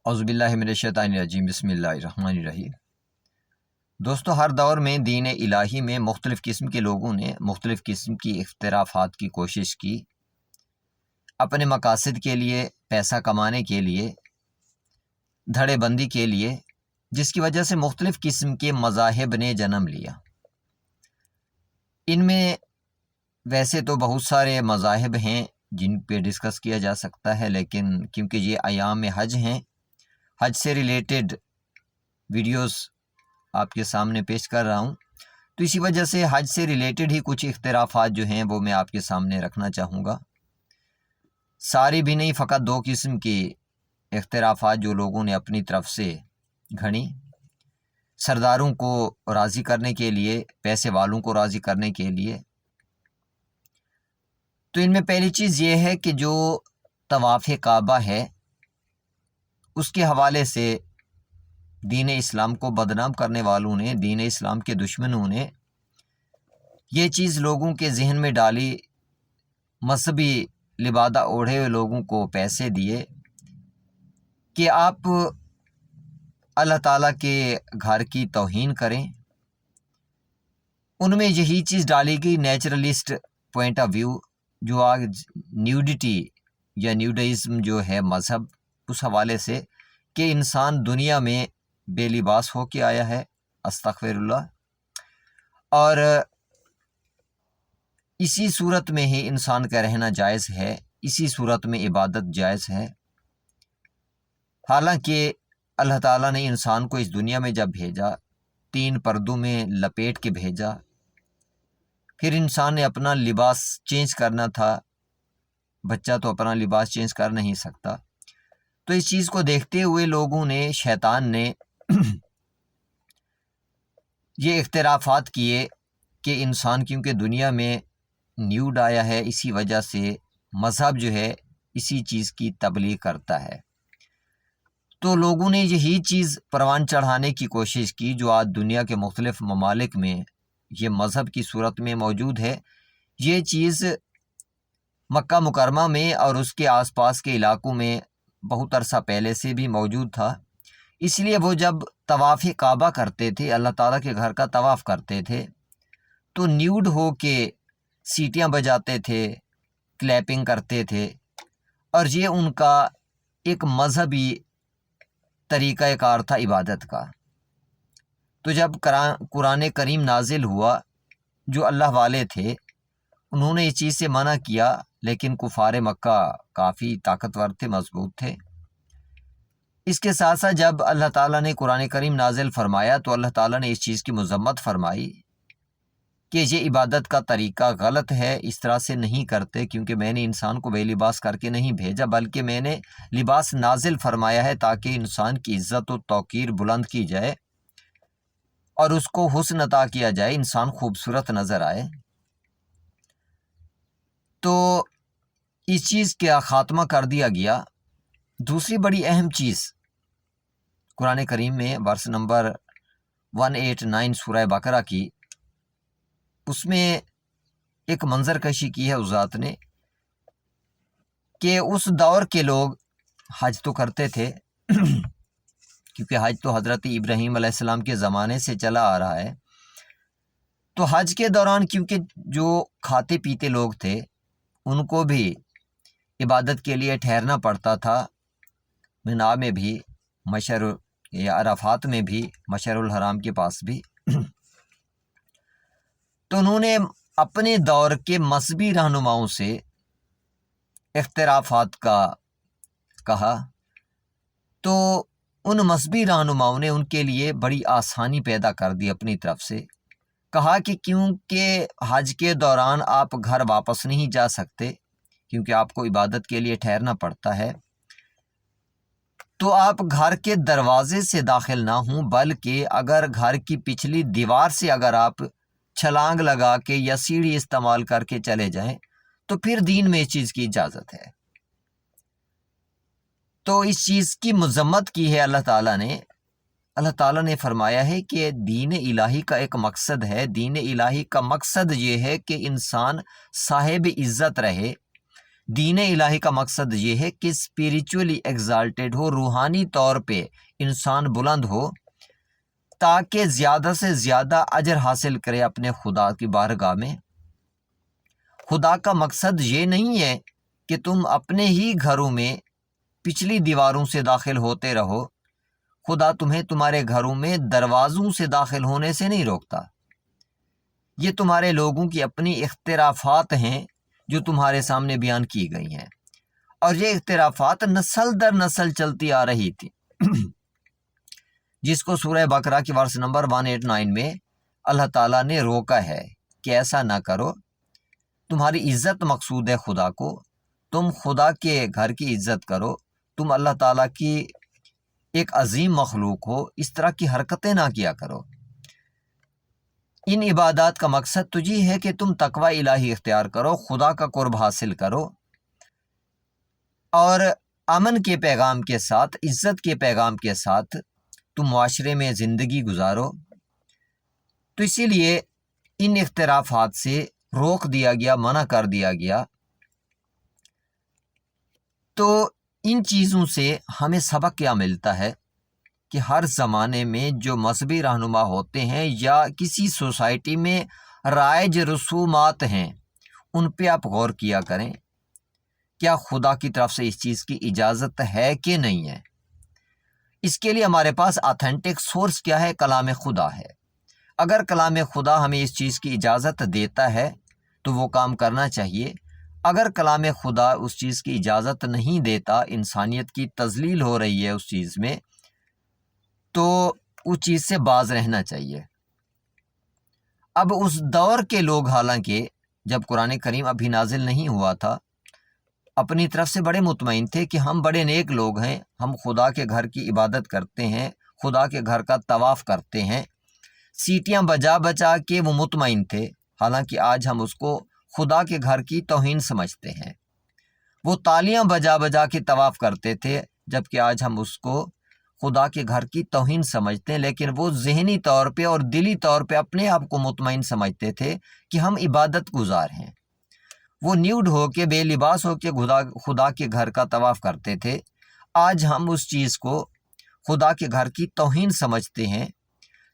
اعوذ باللہ من الشیطان الرجیم بسم اللہ الرحمن الرحیم۔ دوستو، ہر دور میں دین الہی میں مختلف قسم کے لوگوں نے مختلف قسم کی اخترافات کی کوشش کی، اپنے مقاصد کے لیے، پیسہ کمانے کے لیے، دھڑے بندی کے لیے، جس کی وجہ سے مختلف قسم کے مذاہب نے جنم لیا۔ ان میں ویسے تو بہت سارے مذاہب ہیں جن پہ ڈسکس کیا جا سکتا ہے، لیکن کیونکہ یہ ایام حج ہیں، حج سے ریلیٹڈ ویڈیوز آپ کے سامنے پیش کر رہا ہوں، تو اسی وجہ سے حج سے ریلیٹڈ ہی کچھ اختلافات جو ہیں وہ میں آپ کے سامنے رکھنا چاہوں گا۔ ساری بھی نہیں، فقط دو قسم کی اختلافات جو لوگوں نے اپنی طرف سے گھڑی، سرداروں کو راضی کرنے کے لیے، پیسے والوں کو راضی کرنے کے لیے۔ تو ان میں پہلی چیز یہ ہے کہ جو طواف کعبہ ہے، اس کے حوالے سے دین اسلام کو بدنام کرنے والوں نے، دین اسلام کے دشمنوں نے یہ چیز لوگوں کے ذہن میں ڈالی، مذہبی لبادہ اوڑھے ہوئے لوگوں کو پیسے دیے کہ آپ اللہ تعالیٰ کے گھر کی توہین کریں۔ ان میں یہی چیز ڈالی گئی، نیچرلسٹ پوائنٹ آف ویو، جو آج نیوڈیٹی یا نیوڈائزم جو ہے مذہب، اس حوالے سے کہ انسان دنیا میں بے لباس ہو کے آیا ہے، استغفر اللہ، اور اسی صورت میں ہی انسان کا رہنا جائز ہے، اسی صورت میں عبادت جائز ہے۔ حالانکہ اللہ تعالیٰ نے انسان کو اس دنیا میں جب بھیجا، 3 پردوں میں لپیٹ کے بھیجا، پھر انسان نے اپنا لباس چینج کرنا تھا، بچہ تو اپنا لباس چینج کر نہیں سکتا۔ تو اس چیز کو دیکھتے ہوئے لوگوں نے، شیطان نے یہ اختلافات کیے کہ انسان کیونکہ دنیا میں نیوڈ آیا ہے، اسی وجہ سے مذہب جو ہے اسی چیز کی تبلیغ کرتا ہے۔ تو لوگوں نے یہی چیز پروان چڑھانے کی کوشش کی جو آج دنیا کے مختلف ممالک میں یہ مذہب کی صورت میں موجود ہے۔ یہ چیز مکہ مکرمہ میں اور اس کے آس پاس کے علاقوں میں بہت عرصہ پہلے سے بھی موجود تھا۔ اس لیے وہ جب طواف کعبہ کرتے تھے، اللہ تعالیٰ کے گھر کا طواف کرتے تھے، تو نیوڈ ہو کے سیٹیاں بجاتے تھے، کلیپنگ کرتے تھے، اور یہ ان کا ایک مذہبی طریقہ کار تھا عبادت کا۔ تو جب قرآن کریم نازل ہوا، جو اللہ والے تھے انہوں نے اس چیز سے منع کیا، لیکن کفار مکہ کافی طاقتور تھے، مضبوط تھے۔ اس کے ساتھ ساتھ جب اللہ تعالیٰ نے قرآن کریم نازل فرمایا تو اللہ تعالیٰ نے اس چیز کی مذمت فرمائی کہ یہ عبادت کا طریقہ غلط ہے، اس طرح سے نہیں کرتے، کیونکہ میں نے انسان کو بے لباس کر کے نہیں بھیجا، بلکہ میں نے لباس نازل فرمایا ہے تاکہ انسان کی عزت و توقیر بلند کی جائے اور اس کو حسن عطا کیا جائے، انسان خوبصورت نظر آئے۔ تو اس چیز کا خاتمہ کر دیا گیا۔ دوسری بڑی اہم چیز قرآن کریم میں ورس نمبر 189 سورہ بقرہ کی، اس میں ایک منظر کشی کی ہے اس ذات نے کہ اس دور کے لوگ حج تو کرتے تھے کیونکہ حج تو حضرت ابراہیم علیہ السلام کے زمانے سے چلا آ رہا ہے۔ تو حج کے دوران کیونکہ جو کھاتے پیتے لوگ تھے ان کو بھی عبادت کے لیے ٹھہرنا پڑتا تھا، منا میں بھی، مشعر یا عرفات میں بھی، مشعر الحرام کے پاس بھی۔ تو انہوں نے اپنے دور کے مذہبی رہنماؤں سے اختلافات کا کہا، تو ان مذہبی رہنماؤں نے ان کے لیے بڑی آسانی پیدا کر دی اپنی طرف سے۔ کہا کہ کیونکہ حج کے دوران آپ گھر واپس نہیں جا سکتے، کیونکہ آپ کو عبادت کے لیے ٹھہرنا پڑتا ہے، تو آپ گھر کے دروازے سے داخل نہ ہوں، بلکہ اگر گھر کی پچھلی دیوار سے اگر آپ چھلانگ لگا کے یا سیڑھی استعمال کر کے چلے جائیں تو پھر دین میں اس چیز کی اجازت ہے۔ تو اس چیز کی مذمت کی ہے اللہ تعالیٰ نے۔ اللہ تعالیٰ نے فرمایا ہے کہ دین الہی کا ایک مقصد ہے، دین الہی کا مقصد یہ ہے کہ انسان صاحب عزت رہے، دین الہی کا مقصد یہ ہے کہ اسپریچولی ایگزالٹیڈ ہو، روحانی طور پہ انسان بلند ہو، تاکہ زیادہ سے زیادہ اجر حاصل کرے اپنے خدا کی بارگاہ میں۔ خدا کا مقصد یہ نہیں ہے کہ تم اپنے ہی گھروں میں پچھلی دیواروں سے داخل ہوتے رہو۔ خدا تمہیں تمہارے گھروں میں دروازوں سے داخل ہونے سے نہیں روکتا۔ یہ تمہارے لوگوں کی اپنی اختلافات ہیں جو تمہارے سامنے بیان کی گئی ہیں، اور یہ اختلافات نسل در نسل چلتی آ رہی تھی، جس کو سورہ بقرہ کی ورس نمبر 189 میں اللہ تعالیٰ نے روکا ہے کہ ایسا نہ کرو۔ تمہاری عزت مقصود ہے خدا کو، تم خدا کے گھر کی عزت کرو، تم اللہ تعالیٰ کی ایک عظیم مخلوق ہو، اس طرح کی حرکتیں نہ کیا کرو۔ ان عبادات کا مقصد تو یہ ہے کہ تم تقوی الہی اختیار کرو، خدا کا قرب حاصل کرو، اور امن کے پیغام کے ساتھ، عزت کے پیغام کے ساتھ تم معاشرے میں زندگی گزارو۔ تو اسی لیے ان اختلافات سے روک دیا گیا، منع کر دیا گیا۔ تو ان چیزوں سے ہمیں سبق کیا ملتا ہے کہ ہر زمانے میں جو مذہبی رہنما ہوتے ہیں یا کسی سوسائٹی میں رائج رسومات ہیں، ان پہ آپ غور کیا کریں، کیا خدا کی طرف سے اس چیز کی اجازت ہے کہ نہیں ہے۔ اس کے لیے ہمارے پاس آتھینٹک سورس کیا ہے؟ کلام خدا ہے۔ اگر کلام خدا ہمیں اس چیز کی اجازت دیتا ہے تو وہ کام کرنا چاہیے۔ اگر کلام خدا اس چیز کی اجازت نہیں دیتا، انسانیت کی تذلیل ہو رہی ہے اس چیز میں، تو اس چیز سے باز رہنا چاہیے۔ اب اس دور کے لوگ، حالانکہ جب قرآن کریم ابھی نازل نہیں ہوا تھا، اپنی طرف سے بڑے مطمئن تھے کہ ہم بڑے نیک لوگ ہیں، ہم خدا کے گھر کی عبادت کرتے ہیں، خدا کے گھر کا طواف کرتے ہیں، سیٹیاں بجا بجا کے وہ مطمئن تھے۔ حالانکہ آج ہم اس کو خدا کے گھر کی توہین سمجھتے ہیں۔ وہ تالیاں بجا بجا کے طواف کرتے تھے، جبکہ آج ہم اس کو خدا کے گھر کی توہین سمجھتے ہیں، لیکن وہ ذہنی طور پہ اور دلی طور پہ اپنے آپ کو مطمئن سمجھتے تھے کہ ہم عبادت گزار ہیں۔ وہ نیوڈ ہو کے، بے لباس ہو کے خدا کے گھر کا طواف کرتے تھے۔ آج ہم اس چیز کو خدا کے گھر کی توہین سمجھتے ہیں،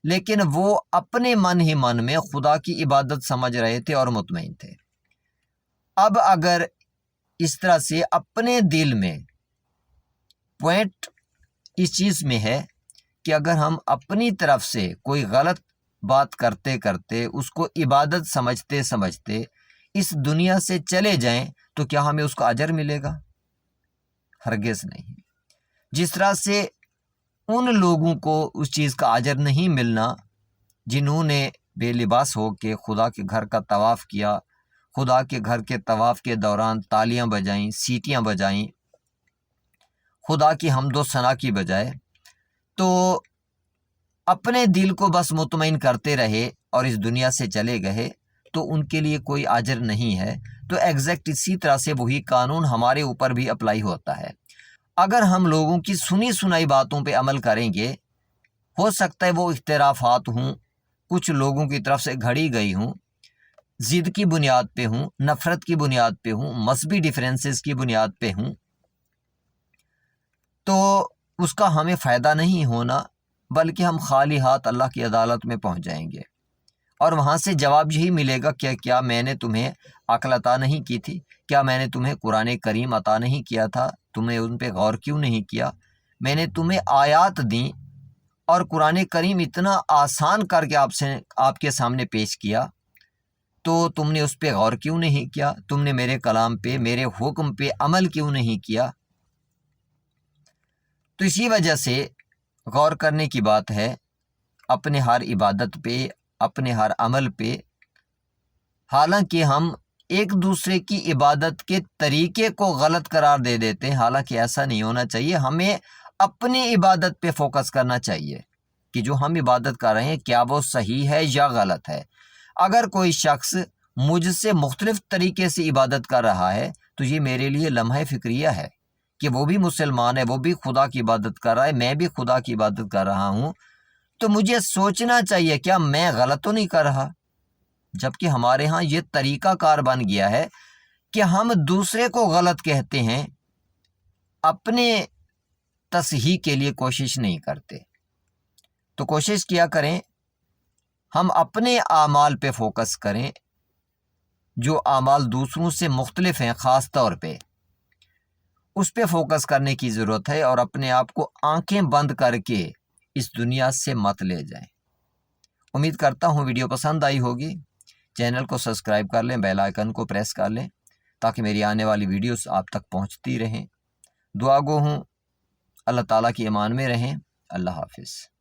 لیکن وہ اپنے من ہی من میں خدا کی عبادت سمجھ رہے تھے اور مطمئن تھے۔ اب اگر اس طرح سے اپنے دل میں پوائنٹ اس چیز میں ہے کہ اگر ہم اپنی طرف سے کوئی غلط بات کرتے کرتے، اس کو عبادت سمجھتے سمجھتے اس دنیا سے چلے جائیں، تو کیا ہمیں اس کا اجر ملے گا؟ ہرگز نہیں۔ جس طرح سے ان لوگوں کو اس چیز کا اجر نہیں ملنا جنہوں نے بے لباس ہو کے خدا کے گھر کا طواف کیا، خدا کے گھر کے طواف کے دوران تالیاں بجائیں، سیٹیاں بجائیں، خدا کی حمد و ثنا کی بجائے، تو اپنے دل کو بس مطمئن کرتے رہے اور اس دنیا سے چلے گئے، تو ان کے لیے کوئی اجر نہیں ہے۔ تو ایگزیکٹ اسی طرح سے وہی قانون ہمارے اوپر بھی اپلائی ہوتا ہے۔ اگر ہم لوگوں کی سنی سنائی باتوں پہ عمل کریں گے، ہو سکتا ہے وہ اختلافات ہوں، کچھ لوگوں کی طرف سے گھڑی گئی ہوں، ضد کی بنیاد پہ ہوں، نفرت کی بنیاد پہ ہوں، مذہبی ڈیفرنسز کی بنیاد پہ ہوں، تو اس کا ہمیں فائدہ نہیں ہونا، بلکہ ہم خالی ہاتھ اللہ کی عدالت میں پہنچ جائیں گے، اور وہاں سے جواب یہی ملے گا کہ کیا میں نے تمہیں عقل عطا نہیں کی تھی؟ کیا میں نے تمہیں قرآن کریم عطا نہیں کیا تھا؟ تم نے ان پہ غور کیوں نہیں کیا؟ میں نے تمہیں آیات دیں اور قرآن کریم اتنا آسان کر کے آپ کے سامنے پیش کیا، تو تم نے اس پہ غور کیوں نہیں کیا؟ تم نے میرے کلام پہ، میرے حکم پہ عمل کیوں نہیں کیا؟ تو اسی وجہ سے غور کرنے کی بات ہے اپنے ہر عبادت پہ، اپنے ہر عمل پہ۔ حالانکہ ہم ایک دوسرے کی عبادت کے طریقے کو غلط قرار دے دیتے ہیں، حالانکہ ایسا نہیں ہونا چاہیے۔ ہمیں اپنی عبادت پہ فوکس کرنا چاہیے کہ جو ہم عبادت کر رہے ہیں کیا وہ صحیح ہے یا غلط ہے۔ اگر کوئی شخص مجھ سے مختلف طریقے سے عبادت کر رہا ہے تو یہ میرے لیے لمحہ فکریہ ہے کہ وہ بھی مسلمان ہے، وہ بھی خدا کی عبادت کر رہا ہے، میں بھی خدا کی عبادت کر رہا ہوں، تو مجھے سوچنا چاہیے کیا میں غلط تو نہیں کر رہا؟ جبکہ ہمارے ہاں یہ طریقہ کار بن گیا ہے کہ ہم دوسرے کو غلط کہتے ہیں، اپنے تصحیح کے لیے کوشش نہیں کرتے۔ تو کوشش کیا کریں ہم اپنے اعمال پہ فوکس کریں، جو اعمال دوسروں سے مختلف ہیں خاص طور پہ، اس پہ فوکس کرنے کی ضرورت ہے، اور اپنے آپ کو آنکھیں بند کر کے اس دنیا سے مت لے جائیں۔ امید کرتا ہوں ویڈیو پسند آئی ہوگی۔ چینل کو سبسکرائب کر لیں، بیل آئیکن کو پریس کر لیں تاکہ میری آنے والی ویڈیوز آپ تک پہنچتی رہیں۔ دعا گو ہوں، اللہ تعالیٰ کی امان میں رہیں۔ اللہ حافظ۔